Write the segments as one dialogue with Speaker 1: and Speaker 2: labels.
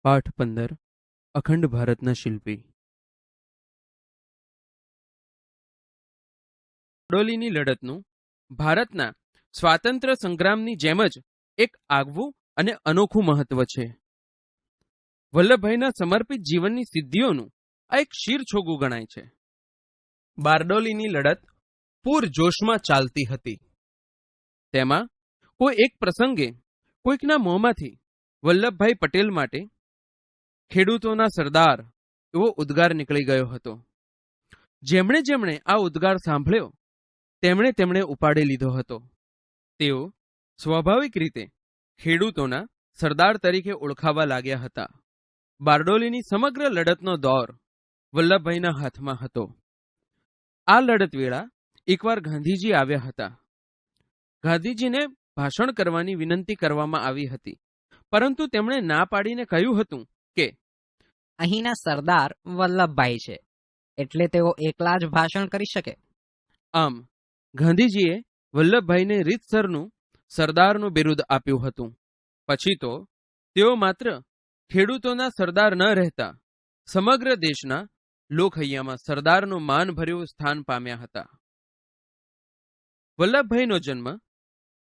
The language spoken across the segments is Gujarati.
Speaker 1: પાઠ 15 અખંડ ભારતના શિલ્પી. બારડોલીની લડતનું ભારતના સ્વાતંત્ર્ય સંગ્રામની જેમ જ એક આગવું અને અનોખું મહત્વ છે. વલ્લભભાઈના સમર્પિત જીવનની સિદ્ધિઓનું આ એક શિરછોગું ગણાય છે. બારડોલીની લડત પૂરજોશમાં ચાલતી હતી. તેમાં કોઈ એક પ્રસંગે કોઈકના મોંમાંથી વલ્લભભાઈ પટેલ માટે ખેડૂતોના સરદાર એવો ઉદ્ગાર નીકળી ગયો હતો. જેમણે જેમણે આ ઉદ્ગાર સાંભળ્યો તેમણે ઉપાડી લીધો હતો. તેઓ સ્વાભાવિક રીતે ખેડૂતોના સરદાર તરીકે ઓળખાવા લાગ્યા હતા. બારડોલીની સમગ્ર લડતનો દોર વલ્લભભાઈના હાથમાં હતો. આ લડત વેળા એકવાર ગાંધીજી આવ્યા હતા. ગાંધીજીને ભાષણ કરવાની વિનંતી કરવામાં આવી હતી, પરંતુ તેમણે ના પાડીને કહ્યું હતું કે
Speaker 2: અહીંના સરદાર વલ્લભભાઈ છે, એટલે તેઓ એકલા જ ભાષણ કરી શકે.
Speaker 1: આમ ગાંધીજીએ વલ્લભભાઈને રીતસરનું સરદારનું બિરુદ આપ્યું હતું. પછી તો તેઓ માત્ર ખેડૂતોના સરદાર ન રહેતા સમગ્ર દેશના લોકહૈયામાં સરદારનું માનભર્યું સ્થાન પામ્યા હતા. વલ્લભભાઈનો જન્મ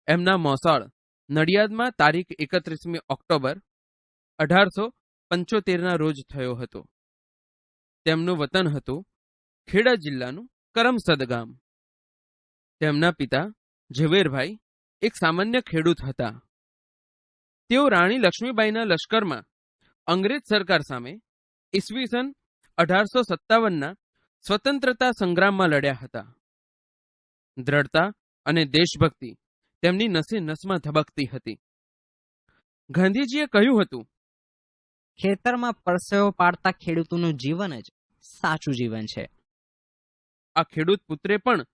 Speaker 1: એમના મોસાળ નડિયાદમાં તારીખ 31 ઓક્ટોબર 1875 રોજ થયો હતો. તેમનું વતન હતું ખેડા જિલ્લાનું કરમસદ ગામ. તેમના પિતા ઝવેરભાઈ એક સામાન્ય ખેડૂત હતા. તેઓ રાણી લક્ષ્મીબાઈના લશ્કરમાં અંગ્રેજ સરકાર સામે ઈસવીસન 1857ના સ્વતંત્રતા સંગ્રામમાં લડ્યા હતા. દ્રઢતા અને દેશભક્તિ તેમની નસે નસમાં ધબકતી હતી. ગાંધીજીએ કહ્યું હતું,
Speaker 2: ખેતરમાં પરસેવો પાડતા ખેડૂતોનું જીવન જ સાચું જીવન છે.
Speaker 1: આ ખેડૂત પુત્રે પણ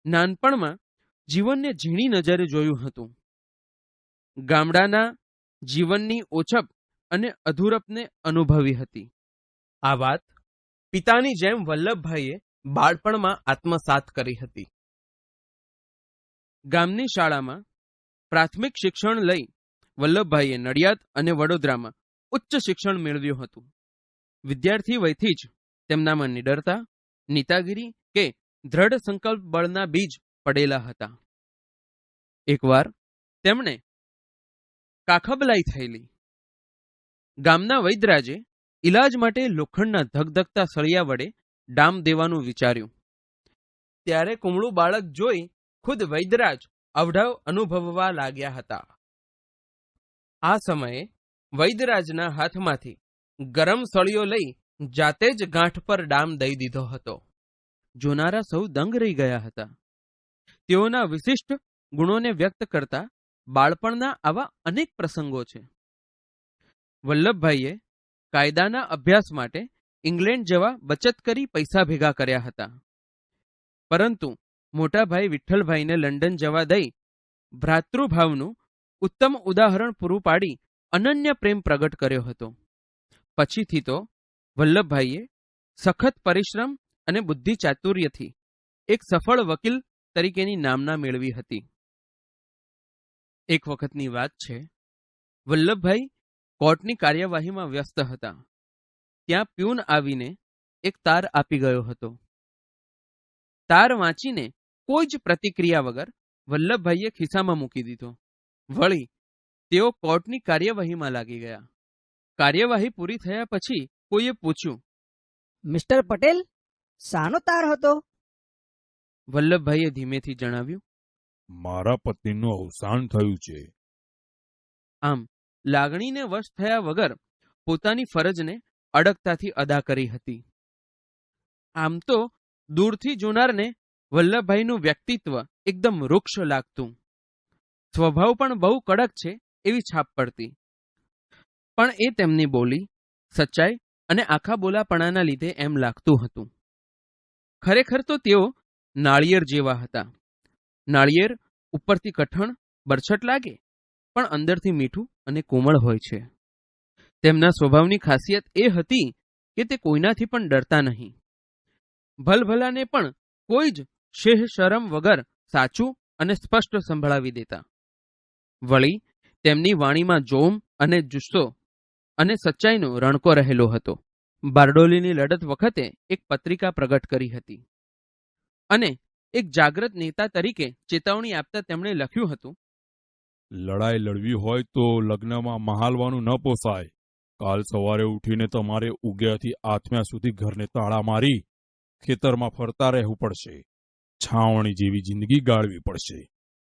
Speaker 1: નાનપણમાં જીવનને ઝીણી નજરે જોયું હતું. ગામડાના જીવનની ઓછપ અને અધૂરપને અનુભવી હતી. આ વાત પિતાની જેમ વલ્લભભાઈએ બાળપણમાં આત્મસાત કરી હતી. ગામની શાળામાં પ્રાથમિક શિક્ષણ લઈ વલ્લભભાઈએ નડિયાદ અને વડોદરામાં ઉચ્ચ શિક્ષણ મેળવ્યું હતું. વિદ્યાર્થી વયથી જ તેમનામાં નિડરતા, નીતાગીરી કે દ્રઢ સંકલ્પ બળના બીજ પડેલા હતા. એકવાર તેમણે કાખબલાઈ થયેલી. ગામના વૈદ્યરાજે ઈલાજ માટે લોખંડના ધગધગતા સળિયા વડે ડામ દેવાનું વિચાર્યું. ત્યારે કુમળું બાળક જોઈ ખુદ વૈદ્યરાજ અવઢવ અનુભવવા લાગ્યા હતા. આ સમયે વૈદ્યરાજના હાથમાંથી ગરમ સળિયો લઈ જાતે જ ગાંઠ પર ડામ દઈ દીધો હતો. જોનારા સૌ દંગ રહી ગયા હતા. તેઓના વિશિષ્ટ ગુણોને વ્યક્ત કરતા બાળપણના આવા અનેક પ્રસંગો છે. વલ્લભભાઈએ કાયદાના અભ્યાસ માટે ઇંગ્લેન્ડ જવા બચત કરી પૈસા ભેગા કર્યા હતા. પરંતુ મોટા ભાઈ વિઠ્ઠલભાઈને લંડન જવા દઈ ભ્રાતૃભાવનું ઉત્તમ ઉદાહરણ પૂરું પાડી અનન્ય પ્રેમ પ્રગટ કર્યો હતો. પછીથી તો વલ્લભભાઈએ સખત પરિશ્રમ અને બુદ્ધિ ચાતુર્યથી એક સફળ વકીલ તરીકેની નામના મેળવી હતી. એક વખતની વાત છે, વલ્લભભાઈ કોર્ટની કાર્યવાહીમાં વ્યસ્ત હતા. ત્યાં પ્યુન આવીને એક તાર આપી ગયો હતો. તાર વાંચીને કોઈ જ પ્રતિક્રિયા વગર વલ્લભભાઈએ ખિસ્સામાં મૂકી દીધો. વળી તેઓ કોર્ટની કાર્યવાહીમાં લાગી ગયા. કાર્યવાહી પૂરી થયા પછી કોઈએ પૂછ્યું,
Speaker 3: મિસ્ટર પટેલ, શાનો તાર હતો?
Speaker 1: વલ્લભભાઈએ ધીમેથી જણાવ્યું,
Speaker 4: મારા પત્નીનું અવસાન થયું છે.
Speaker 1: આમ લાગણીને વશ થયા વગર પોતાની ફરજને અડગતાથી અદા કરી હતી. આમ તો દૂરથી જોનારને વલ્લભભાઈનું વ્યક્તિત્વ એકદમ વૃક્ષ લાગતું. સ્વભાવ પણ બહુ કડક છે એવી છાપ પડતી. પણ એ તેમની બોલી, સચ્ચાઈ અને આખા બોલાપણાના લીધે એમ લાગતું હતું. ખરેખર તો તેઓ નાળિયેર જેવા હતા. નાળિયેર ઉપરથી કઠણ બરછટ લાગે, પણ અંદરથી મીઠું અને કોમળ હોય છે. તેમના સ્વભાવની ખાસિયત એ હતી કે તે કોઈનાથી પણ ડરતા નહીં. ભલભલાને પણ કોઈ જ શેહ શરમ વગર સાચું અને સ્પષ્ટ સંભળાવી દેતા. વળી તેમની વાણીમાં જોમ અને જુસ્સો અને સચ્ચાઈનો રણકો રહેલો હતો. બારડોલીની લડત વખતે એક પત્રિકા પ્રગટ કરી હતી અને એક જાગૃત નેતા તરીકે ચેતવણી આપતા તેમણે લખ્યું હતું,
Speaker 4: લડાઈ લડવી હોય તો લગ્નમાં મહાલવાનું ન પોસાય. કાલ સવારે ઉઠીને તમારે ઉગ્યાથી આથમ્યા સુધી ઘરને તાળા મારી ખેતરમાં ફરતા રહેવું પડશે. છાવણી જેવી જિંદગી ગાળવી પડશે.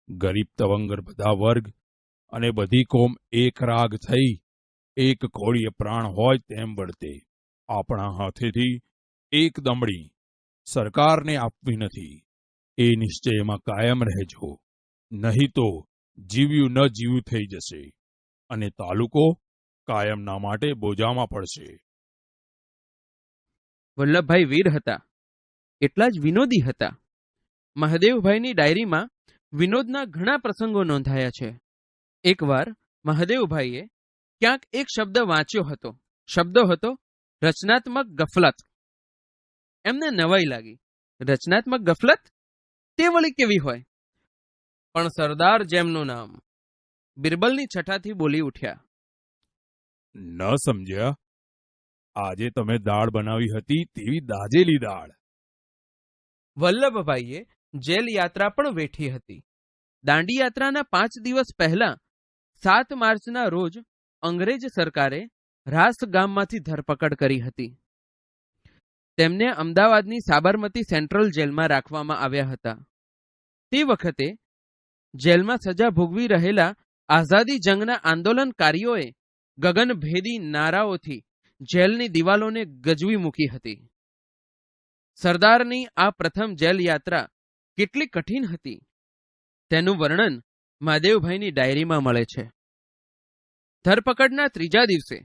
Speaker 4: ગરીબ તવંગર બધા વર્ગ અને બધી કોમ એક રાગ થઈ એક કોળીએ પ્રાણ હોય તેમ બળતે. આપણા હાથેથી એક દમડી સરકારને આપવી નથી. એ નિશ્ચયમાં કાયમ રહેજો, નહીં તો જીવ્યું ન જીવ્યું થઈ જશે અને તાલુકો કાયમના માટે બોજામાં પડશે.
Speaker 1: વલ્લભભાઈ વીર હતા એટલા જ વિનોદી હતા. મહાદેવભાઈની ડાયરીમાં વિનોદના ઘણા પ્રસંગો નોંધાયા છે. એકવાર મહાદેવભાઈએ ક્યાંક એક શબ્દ વાંચ્યો હતો. શબ્દ હતો રચનાત્મક ગફલત. એમને નવાઈ લાગી. રચનાત્મક ગફલત તે વળી કેવી હોય? પણ સરદાર જેમનું નામ બિરબલની છઠ્ઠાથી બોલી ઉઠ્યા,
Speaker 4: ન સમજ્યા? આજે તમે દાળ બનાવી હતી તેવી દાજેલી દાળ.
Speaker 1: વલ્લભભાઈએ જેલ યાત્રા પણ વેઠી હતી. દાંડી યાત્રાના 5 દિવસ પહેલા 7 માર્ચના રોજ અંગ્રેજ સરકારે રાસ ગામમાંથી ધરપકડ કરી હતી. તેમને અમદાવાદની સાબરમતી સેન્ટ્રલ જેલમાં રાખવામાં આવ્યા હતા. તે વખતે જેલમાં સજા ભોગવી રહેલા આઝાદી જંગના આંદોલનકારીઓએ ગગનભેદી નારાઓથી જેલની દિવાલોને ગજવી મૂકી હતી. સરદારની આ પ્રથમ જેલ યાત્રા કેટલી કઠિન હતી તેનું વર્ણન મહાદેવભાઈની ડાયરીમાં મળે છે. ધરપકડના 3જા દિવસે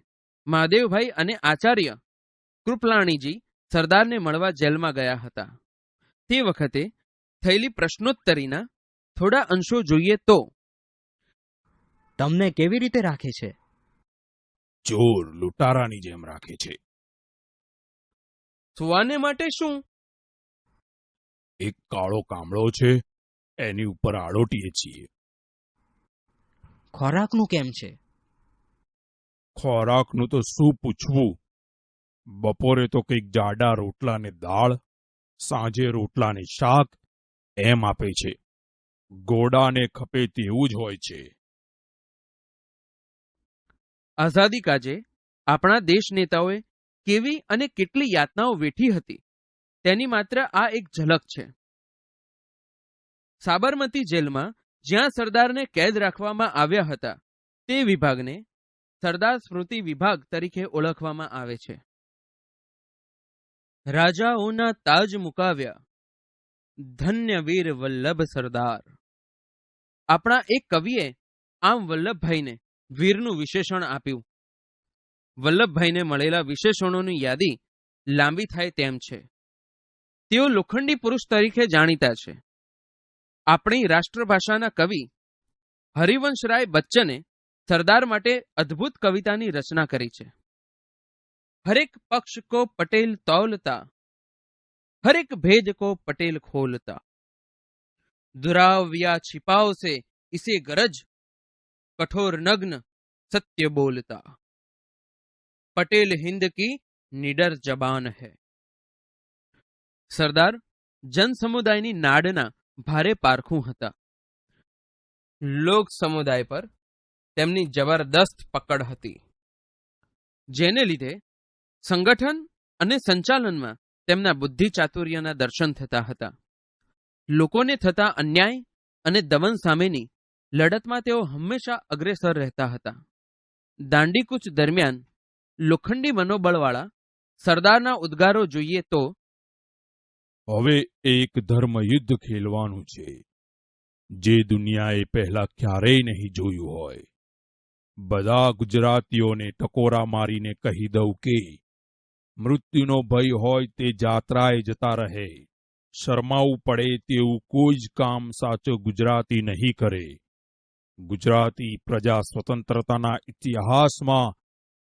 Speaker 1: મહાદેવભાઈ અને આચાર્ય કૃપલાણીજી સરદારને મળવા જેલમાં ગયા હતા. તે વખતે થયેલી પ્રશ્નોત્તરીના થોડા અંશો જોઈએ તો,
Speaker 2: તમને કેવી રીતે રાખે છે?
Speaker 4: ચોર લૂંટારાની જેમ રાખે છે.
Speaker 1: સુવાને માટે શું?
Speaker 4: એક કાળો કામળો છે, એની ઉપર આડોટીએ છીએ.
Speaker 2: ખોરાકનું કેમ છે?
Speaker 4: ખોરાકનું તો શું પૂછવું. બપોરે તો કંઈક જાડા રોટલા ને દાળ, સાંજે રોટલા ને શાક એમ આપે છે. ગોડાને ખપે તેવું જ હોય છે.
Speaker 1: આઝાદી કાજે આપણા દેશ નેતાઓએ કેવી અને કેટલી યાતનાઓ વેઠી હતી તેની માત્ર આ એક ઝલક છે. સાબરમતી જેલમાં જ્યાં સરદારને કેદ રાખવામાં આવ્યા હતા તે વિભાગને સરદાર સ્મૃતિ વિભાગ તરીકે ઓળખવામાં આવે છે. રાજાઓના તાજ મુકાવ્યા, ધન્ય વીર વલ્લભ સરદાર. આપણા એક કવિએ આમ વલ્લભભાઈને વીરનું વિશેષણ આપ્યું. વલ્લભભાઈને મળેલા વિશેષણોની યાદી લાંબી થાય તેમ છે. તેઓ લોખંડી પુરુષ તરીકે જાણીતા છે. આપણી રાષ્ટ્રભાષાના કવિ હરિવંશરાય બચ્ચને સરદાર માટે અદ્ભુત કવિતાની રચના કરી છે. હરેક પક્ષ કો પટેલ તૌલતા, હરેક ભેદ કો પટેલ ખોલતા, दुराव या छिपाव से इसे गरज, कठोर नग्न सत्य बोलता, पटेल हिंद की निडर जबान है. સરદાર જન સમુદાયની નાડના ભારે પારખું હતા. લોક સમુદાય પર તેમની જબરદસ્ત પકડ હતી, જેને લીધે સંગઠન અને સંચાલનમાં તેમના બુદ્ધિ ચાતુર્યના દર્શન થતા હતા. લોકોને થતા અન્યાય અને દમન સામેની લડતમાં તેઓ હંમેશા અગ્રેસર રહેતા હતા. દાંડીકૂચ દરમિયાન લોખંડી મનોબળવાળા સરદારના ઉદ્ગારો જોઈએ તો,
Speaker 4: હવે એક ધર્મ યુદ્ધ ખેલવાનું છે જે દુનિયાએ પહેલા ક્યારેય નહીં જોયું હોય. બધા ગુજરાતીઓને ટકોરા મારીને કહી દઉં કે મૃત્યુનો ભય હોય તે જાત્રાએ જતા રહે. શરમાવું પડે તેવું કોઈ જ કામ સાચો ગુજરાતી નહીં કરે. ગુજરાતી પ્રજા સ્વતંત્રતાના ઇતિહાસમાં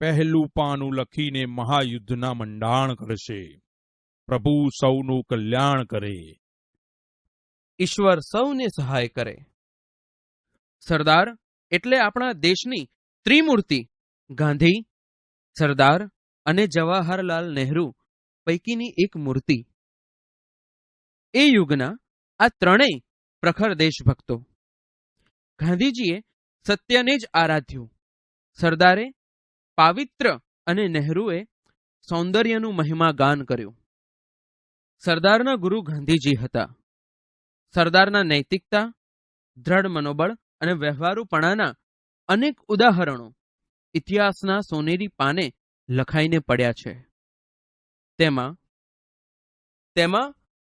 Speaker 4: પહેલું પાનું લખીને મહાયુદ્ધના મંડાણ કરશે. પ્રભુ સૌનું કલ્યાણ કરે,
Speaker 1: ઈશ્વર સૌને સહાય કરે. સરદાર એટલે આપણા દેશની ત્રિમૂર્તિ ગાંધી, સરદાર અને જવાહરલાલ નહેરુ પૈકીની એક મૂર્તિ. એ યુગના આ ત્રણેય પ્રખર દેશભક્તો. ગાંધીજીએ સત્યને જ આરાધ્યું, સરદારે પાવિત્ર અને નહેરુએ સૌંદર્યનું મહિમા ગાન કર્યું. સરદારના ગુરુ ગાંધીજી હતા. સરદારના નૈતિકતા, દ્રઢ મનોબળ અને વ્યવહારુપણાના અનેક ઉદાહરણો ઇતિહાસના સોનેરી પાને લખાઈને પડ્યા છે. તેમાં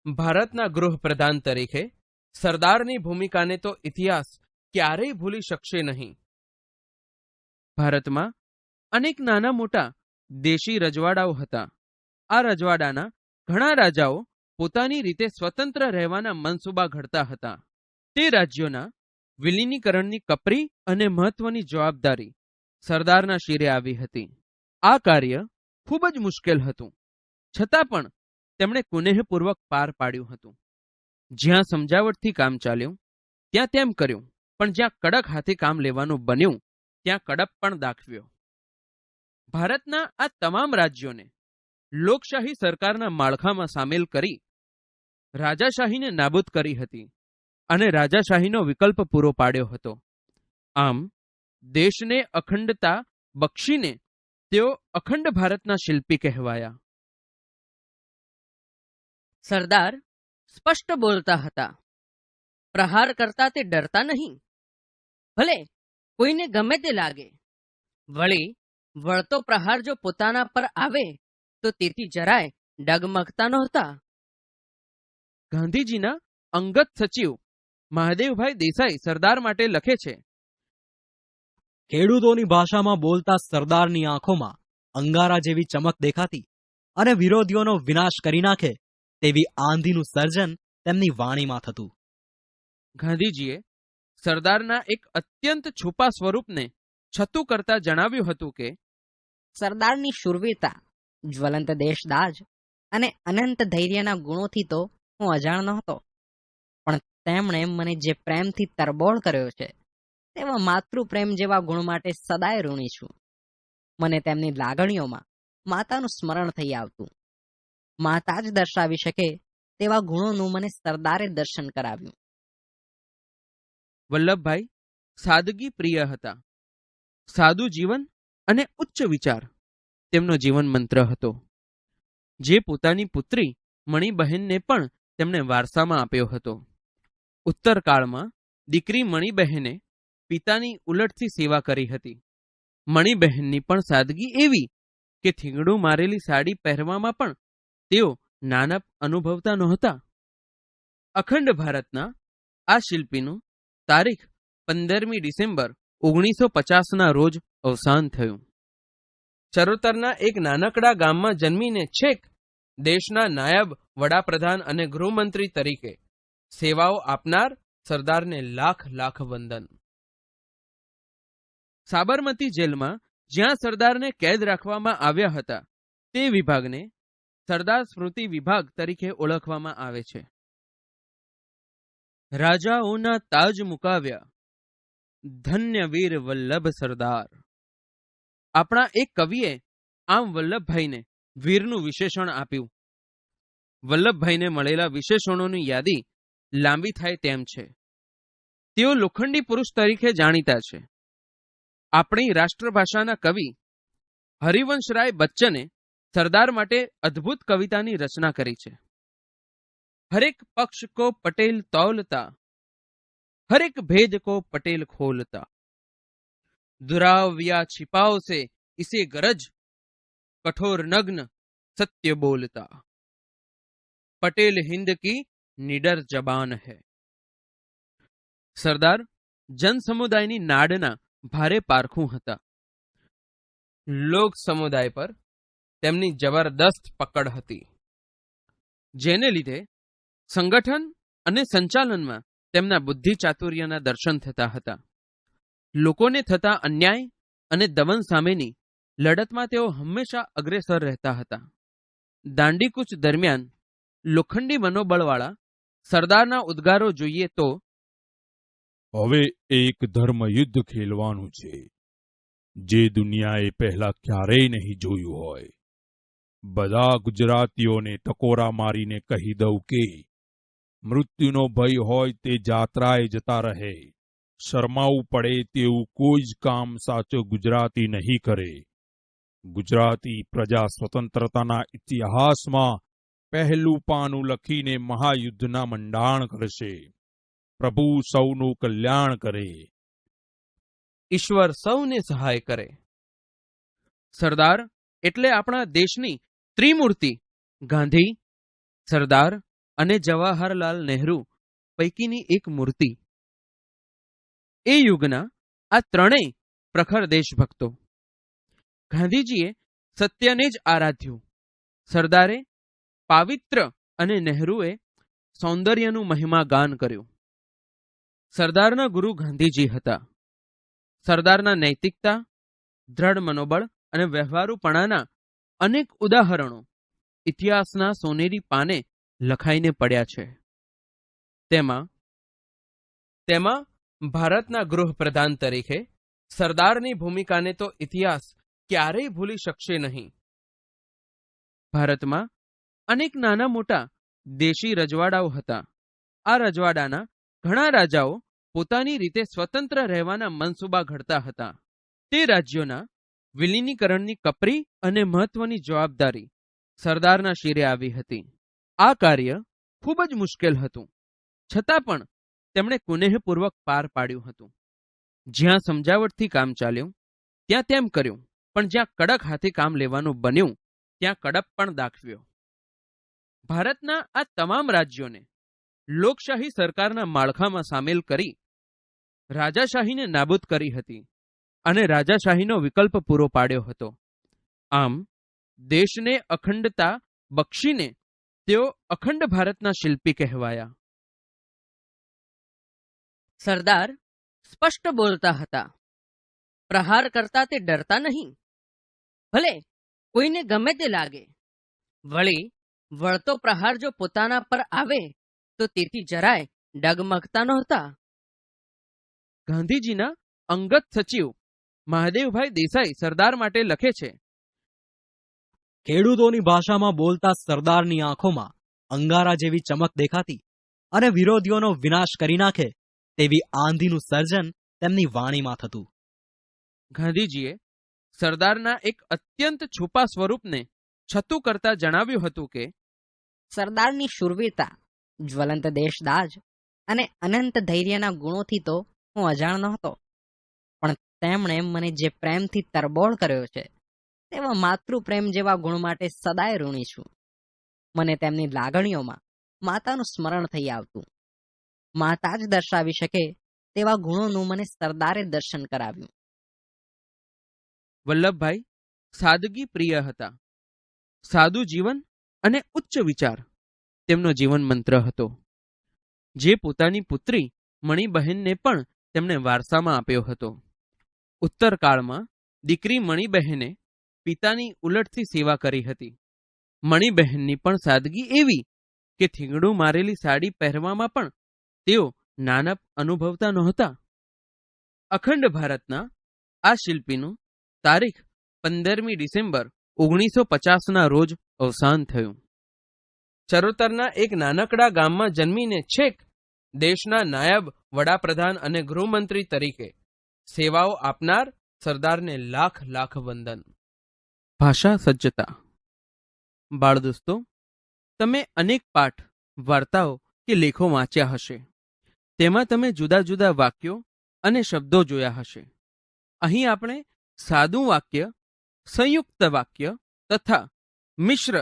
Speaker 1: ભારતના ગૃહપ્રધાન તરીકે સરદારની ભૂમિકાને તો ઇતિહાસ ક્યારેય ભૂલી શકશે નહીં. ભારતમાં અનેક નાના મોટા દેશી રજવાડાઓ હતા. આ રજવાડાના ઘણા રાજાઓ પોતાની રીતે સ્વતંત્ર રહેવાના મનસૂબા ઘડતા હતા. તે રાજ્યોના વિલીનીકરણની કપરી અને મહત્વની જવાબદારી સરદારના શિરે આવી હતી. આ કાર્ય ખૂબ જ મુશ્કેલ હતું, છતાં પણ તેમણે કુનેહપૂર્વક પાર પાડ્યું હતું. જ્યાં સમજાવટથી કામ ચાલ્યું ત્યાં તેમ કર્યું, પણ જ્યાં કડક હાથે કામ લેવાનું બન્યું ત્યાં કડપ પણ દાખવ્યો. ભારતના આ તમામ રાજ્યોને લોકશાહી સરકારના માળખામાં સામેલ કરી રાજાશાહીને નાબૂદ કરી હતી અને રાજાશાહીનો વિકલ્પ પૂરો પાડ્યો હતો. આમ દેશને અખંડતા બક્ષીને તેઓ અખંડ ભારતના શિલ્પી કહેવાયા.
Speaker 5: સરદાર સ્પષ્ટ બોલતા હતા. પ્રહાર કરતા તે ડરતા નહીં, ભલે કોઈને ગમે તે લાગે. વળી વળતો પ્રહાર જો પોતાના પર આવે તો તેથી જરાય ડગમગતા નહોતા.
Speaker 1: ગાંધીજીના અંગત સચિવ મહાદેવભાઈ દેસાઈ સરદાર માટે લખે છે,
Speaker 6: ખેડૂતોની ભાષામાં બોલતા સરદારની આંખોમાં અંગારા જેવી ચમક દેખાતી અને વિરોધીઓનો વિનાશ કરી નાખે તેવી આંધીનું સર્જન તેમની વાણીમાં થતું.
Speaker 1: ગાંધીજીએ સરદારના એક અત્યંત છુપા સ્વરૂપને છતું કરતા જણાવ્યું હતું કે
Speaker 2: સરદારની શૂરવીરતા, જ્વલંત દેશદાજ અને અનંત ધૈર્યના ગુણોથી તો હું અજાણ નહોતો, પણ તેમણે મને જે પ્રેમથી તરબોળ કર્યો છે તેવા માતૃપ્રેમ જેવા ગુણ માટે સદાય ઋણી છું. મને તેમની લાગણીઓમાં માતાનું સ્મરણ થઈ આવતું. માતા જ દર્શાવી શકે તેવા ગુણોનું મને સરદારે દર્શન કરાવ્યું.
Speaker 1: વલ્લભભાઈ સાદગી પ્રિય હતા. સાદું જીવન અને ઉચ્ચ વિચાર તેમનો જીવન મંત્ર હતો, જે પોતાની પુત્રી મણિબહેનને પણ તેમણે વારસામાં આપ્યો હતો. ઉત્તરકાળમાં દીકરી મણિબહેને પિતાની ઉલટથી સેવા કરી હતી. મણિબહેનની પણ સાદગી એવી કે થીંગડું મારેલી સાડી પહેરવામાં પણ તેઓ નાનપ અનુભવતા નહોતા. અખંડ ભારતના આ શિલ્પીનું તારીખ 15મી ડિસેમ્બર 1950ના રોજ અવસાન થયું. ચરોતરના એક નાનકડા ગામમાં જન્મીને છેક દેશના નાયબ વડાપ્રધાન અને ગૃહમંત્રી તરીકે સેવાઓ આપનાર સરદારને લાખ લાખ વંદન. સાબરમતી જેલમાં જ્યાં સરદારને કેદ રાખવામાં આવ્યા હતા તે વિભાગને સરદાર સ્મૃતિ વિભાગ તરીકે ઓળખવામાં આવે છે. રાજાઓના તાજ મુકાવ્યા, ધન્ય વીર વલ્લભ સરદાર. આપણા એક કવિએ આમ વલ્લભભાઈને વીરનું વિશેષણ આપ્યું. વલ્લભભાઈને મળેલા વિશેષણોની યાદી લાંબી થાય તેમ છે. તેઓ લોખંડી પુરુષ તરીકે જાણીતા છે. આપણી રાષ્ટ્રભાષાના કવિ હરિવંશરાય બચ્ચને સરદાર માટે અદ્ભુત કવિતાની રચના કરી છે. હરેક પક્ષ કો પટેલ તૌલતા, હરેક ભેદ કો પટેલ ખોલતા, दुराव या छिपाव से इसे गरज, कठोर नग्न सत्य बोलता, पटेल हिंद की निडर जबान है. સરદાર જન સમુદાયની નાડના ભારે પારખું હતા. લોક સમુદાય પર તેમની જબરદસ્ત પકડ હતી, જેને લીધે સંગઠન અને સંચાલનમાં તેમના બુદ્ધિ ચાતુર્યના દર્શન થતા હતા. લોકોને થતા અન્યાય અને દમન સામેની લડતમાં તેઓ હંમેશા અગ્રેસર રહેતા હતા. દાંડીકૂચ દરમિયાન લોખંડી મનોબળવાળા સરદારના ઉદ્ગારો જોઈએ તો,
Speaker 4: હવે એક ધર્મ યુદ્ધ ખેલવાનું છે. જે દુનિયાએ પહેલા ક્યારેય નહીં જોયું હોય. બધા ગુજરાતીઓને ટકોરા મારીને કહી દઉં કે મૃત્યુનો ભય હોય તે જાત્રાએ જતા રહે. શરમાવું પડે તેવું કોઈ જ કામ સાચો ગુજરાતી નહીં કરે. ગુજરાતી પ્રજા સ્વતંત્રતાના ઇતિહાસમાં પહેલું પાનું લખીને મહાયુદ્ધના મંડાણ કરશે. પ્રભુ સૌનું કલ્યાણ કરે.
Speaker 1: ઈશ્વર સૌને સહાય કરે. સરદાર એટલે આપણા દેશની ત્રિમૂર્તિ ગાંધી, સરદાર અને જવાહરલાલ નહેરુ પૈકીની એક મૂર્તિ. એ યુગના આ ત્રણેય પ્રખર દેશભક્તો. ગાંધીજીએ સત્યને જ આરાધ્યું, સરદારે પાવિત્ર અને નહેરુએ સૌંદર્યનું મહિમા ગાન કર્યું. સરદારના ગુરુ ગાંધીજી હતા. સરદારના નૈતિકતા, દ્રઢ મનોબળ અને વ્યવહારુપણાના અનેક ઉદાહરણો ઇતિહાસના સોનેરી પાને લખાઈને પડ્યા છે. તેમાં ભારતના ગૃહપ્રધાન તરીકે સરદારની ભૂમિકાને તો ઇતિહાસ ક્યારેય ભૂલી શકશે નહીં. ભારતમાં અનેક નાના મોટા દેશી રજવાડાઓ હતા. આ રજવાડાના ઘણા રાજાઓ પોતાની રીતે સ્વતંત્ર રહેવાના મનસૂબા ઘડતા હતા. તે રાજ્યોના વિલીનીકરણની કપરી અને મહત્વની જવાબદારી સરદારના શિરે આવી હતી. આ કાર્ય ખૂબ જ મુશ્કેલ હતું, છતાં પણ તેમણે કુનેહપૂર્વક પાર પાડ્યું હતું. જ્યાં સમજાવટથી કામ ચાલ્યું ત્યાં તેમ કર્યું, પણ જ્યાં કડક હાથે કામ લેવાનું બન્યું ત્યાં કડપ પણ દાખવ્યો. ભારતના આ તમામ રાજ્યોને લોકશાહી સરકારના માળખામાં સામેલ કરી રાજાશાહીને નાબૂદ કરી હતી અને રાજાશાહીનો વિકલ્પ પૂરો પાડ્યો હતો. આમ દેશને અખંડતા બક્ષીને તેઓ અખંડ ભારતના શિલ્પી કહેવાયા.
Speaker 5: સરદાર સ્પષ્ટ બોલતા હતા. પ્રહાર કરતા તે ડરતા નહીં, ભલે કોઈને ગમે તે લાગે. વળી વળતો પ્રહાર જો પોતાના પર આવે તો તેથી જરાય ડગમગતા નહોતા.
Speaker 1: ગાંધીજીના અંગત સચિવ મહાદેવભાઈ દેસાઈ સરદાર માટે લખે છે,
Speaker 6: ખેડૂતોની ભાષામાં બોલતા સરદારની આંખોમાં અંગારા જેવી ચમક દેખાતી અને વિરોધીઓનો વિનાશ કરી નાખે તેવી આંધીનું સર્જન તેમની વાણીમાં થતું.
Speaker 1: ગાંધીજીએ સરદારના એક અત્યંત છુપા સ્વરૂપને છતું કરતા જણાવ્યું હતું કે
Speaker 2: સરદારની શૂરવીરતા, જ્વલંત દેશદાજ અને અનંત ધૈર્યના ગુણોથી તો હું અજાણ નહોતો, પણ તેમણે મને જે પ્રેમથી તરબોળ કર્યો છે તેવા માતૃપ્રેમ જેવા ગુણ માટે સદાય ઋણી છું. મને તેમની લાગણીઓમાં માતાનું સ્મરણ થઈ આવતું. માતા જ દર્શાવી શકે તેવા ગુણોનું મને સરદારે દર્શન કરાવ્યું.
Speaker 1: વલ્લભભાઈ સાદગી પ્રિય હતા. સાદું જીવન અને ઉચ્ચ વિચાર તેમનો જીવન મંત્ર હતો, જે પોતાની પુત્રી મણિબહેનને પણ તેમણે વારસામાં આપ્યો હતો. ઉત્તરકાળમાં દીકરી મણિબહેને પિતાની ઉલટથી સેવા કરી હતી. મણિબહેનની પણ સાદગી એવી કે થીંગડું મારેલી સાડી પહેરવામાં પણ તેઓ નાનપ અનુભવતા નહોતા. અખંડ ભારતના આ શિલ્પીનું તારીખ 15મી ડિસેમ્બર 1950ના રોજ અવસાન થયું. ચરોતરના એક નાનકડા ગામમાં જન્મીને છેક દેશના નાયબ વડાપ્રધાન અને ગૃહમંત્રી તરીકે સેવાઓ આપનાર સરદારને લાખ લાખ વંદન. ભાષા સજ્જતા. બાળ દોસ્તો, તમે અનેક પાઠ, વાર્તાઓ કે લેખો વાંચ્યા હશે. તેમાં તમે જુદા જુદા વાક્યો અને શબ્દો જોયા હશે. અહીં આપણે સાદું વાક્ય, સંયુક્ત વાક્ય તથા મિશ્ર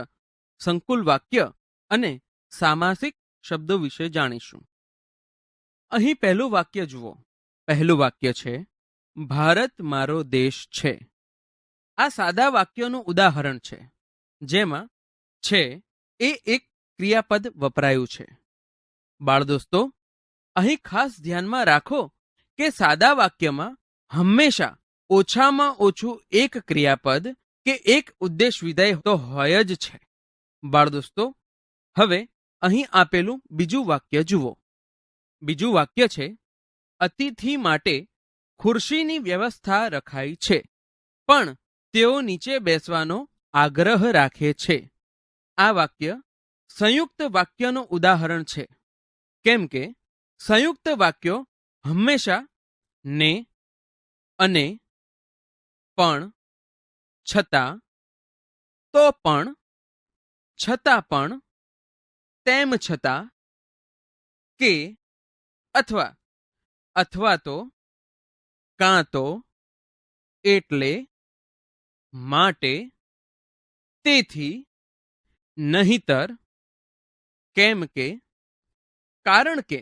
Speaker 1: સંકુલ વાક્ય અને સામાસિક શબ્દો વિશે જાણીશું. અહીં પહેલું વાક્ય જુઓ. પહેલું વાક્ય છે, ભારત મારો દેશ છે. આ સાદા વાક્યોનું ઉદાહરણ છે, જેમાં છે એ એક ક્રિયાપદ વપરાયું છે. બાળ દોસ્તો, અહીં ખાસ ધ્યાનમાં રાખો કે સાદા વાક્યમાં હંમેશા ઓછામાં ઓછું એક ક્રિયાપદ કે એક ઉદ્દેશ વિધેય તો હોય જ છે. બાળ દોસ્તો, હવે અહીં આપેલું બીજું વાક્ય જુઓ. બીજું વાક્ય છે, અતિથિ માટે ખુરશીની વ્યવસ્થા રખાઈ છે. પણ તેઓ નીચે બેસવાનો આગ્રહ રાખે છે. આ વાક્ય સંયુક્ત વાક્યનું ઉદાહરણ છે, કેમ કે સંયુક્ત વાક્યો હંમેશા ને, અને, પણ, છતાં, તો પણ, છતાં પણ, તેમ છતાં, કે, અથવા, અથવા તો, કાં તો, એટલે, માટે, તેથી, નહિતર, કેમ કે, કારણ કે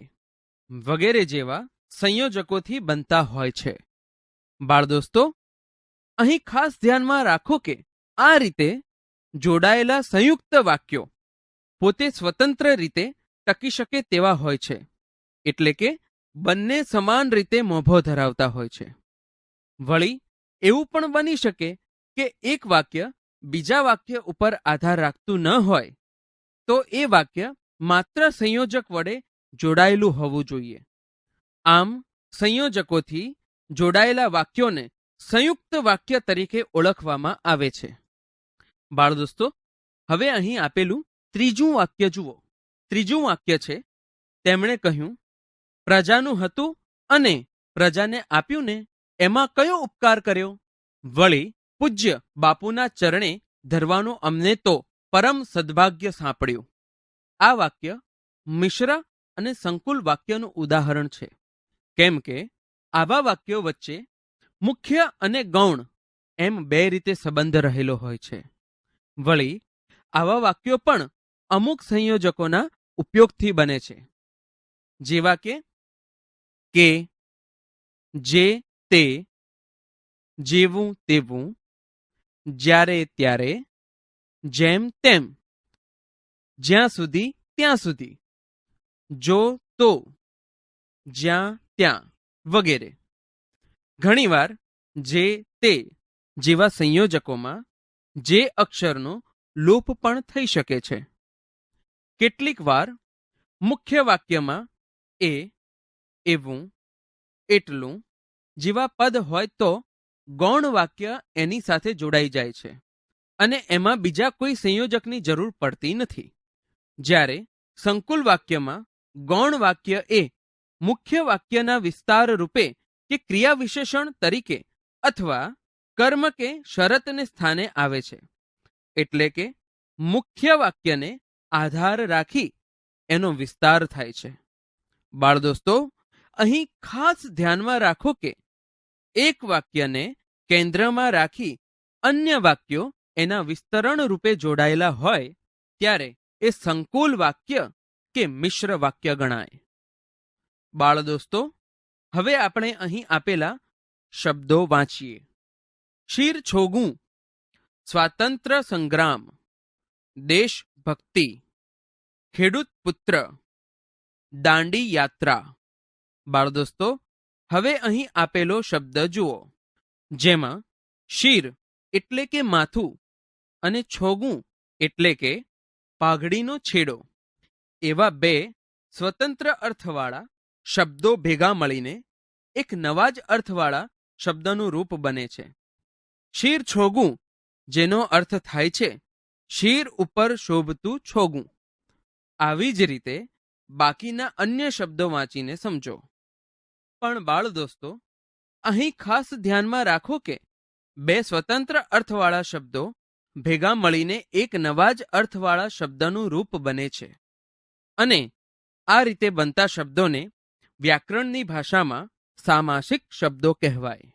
Speaker 1: વગેરે જેવા સંયોજકોથી બનતા હોય છે. બાળદોસ્તો, અહીં ખાસ ધ્યાનમાં રાખો કે આ રીતે જોડાયેલા સંયુક્ત વાક્યો પોતે સ્વતંત્ર રીતે ટકી શકે તેવા હોય છે, એટલે કે બંને સમાન રીતે મોભો ધરાવતા હોય છે. વળી એવું પણ બની શકે કે એક વાક્ય બીજા વાક્ય ઉપર આધાર રાખતું ન હોય, તો એ વાક્ય માત્ર સંયોજક વડે જોડાયેલું હોવું જોઈએ. આમ સંયોજકોથી જોડાયેલા વાક્યોને સંયુક્ત વાક્ય તરીકે ઓળખવામાં આવે છે. બાળદોસ્તો, હવે અહીં આપેલું ત્રીજું વાક્ય જુઓ. ત્રીજું વાક્ય છે, તેમણે કહ્યું, પ્રજાનું હતું અને પ્રજાને આપ્યું ને, એમાં કયો ઉપકાર કર્યો? વળી પૂજ્ય બાપુના ચરણે ધરવાનું અમને તો પરમ સદભાગ્ય સાંપડ્યું. આ વાક્ય મિશ્ર અને સંકુલ વાક્યનું ઉદાહરણ છે, કેમ કે આવા વાક્યો વચ્ચે મુખ્ય અને ગૌણ એમ બે રીતે સંબંધ રહેલો હોય છે. વળી આવા વાક્યો પણ અમુક સંયોજકોના ઉપયોગથી બને છે, જેવા કે, જે તે, જેવું તેવું, જ્યારે ત્યારે, જેમ તેમ, જ્યાં સુધી ત્યાં સુધી, જો તો, જ્યાં ત્યાં વગેરે. ઘણીવાર જે તે જેવા સંયોજકોમાં જે અક્ષરનો લોપ પણ થઈ શકે છે. કેટલીક વાર મુખ્ય વાક્યમાં એ, એવું, એટલું જેવા પદ હોય તો ગૌણ વાક્ય એની સાથે જોડાઈ જાય છે અને એમાં બીજા કોઈ સંયોજકની જરૂર પડતી નથી. જ્યારે સંકુલ વાક્યમાં ગૌણ વાક્ય એ મુખ્ય વાક્યના વિસ્તાર રૂપે કે ક્રિયા વિશેષણ તરીકે અથવા કર્મ કે શરતને સ્થાને આવે છે, એટલે કે મુખ્ય વાક્યને આધાર રાખી એનો વિસ્તાર થાય છે. બાળદોસ્તો, અહીં ખાસ ધ્યાનમાં રાખો કે એક વાક્યને કેન્દ્રમાં રાખી અન્ય વાક્યો એના વિસ્તરણ રૂપે જોડાયેલા હોય ત્યારે એ સંકુલ વાક્ય કે મિશ્ર વાક્ય ગણાય. બાળદોસ્તો, હવે આપણે અહીં આપેલા શબ્દો વાંચીએ. શીર છોગું, સ્વાતંત્ર્ય સંગ્રામ, દેશભક્તિ, ખેડૂત પુત્ર, દાંડી યાત્રા. બાળદોસ્તો, હવે અહીં આપેલો શબ્દ જુઓ, જેમાં શીર એટલે કે માથું અને છોગું એટલે કે પાઘડીનો છેડો એવા બે સ્વતંત્ર અર્થવાળા શબ્દો ભેગા મળીને એક નવા જ અર્થવાળા શબ્દનું રૂપ બને છે. શીર છોગું, જેનો અર્થ થાય છે શીર ઉપર શોભતું છોગું. આવી જ રીતે બાકીના અન્ય શબ્દો વાંચીને સમજો. પણ બાળદોસ્તો, અહીં ખાસ ધ્યાનમાં રાખો કે બે સ્વતંત્ર અર્થવાળા શબ્દો ભેગા મળીને એક નવા જ અર્થવાળા શબ્દનું રૂપ બને છે અને આ રીતે બનતા શબ્દોને વ્યાકરણની ભાષામાં સામાસિક શબ્દો કહેવાય.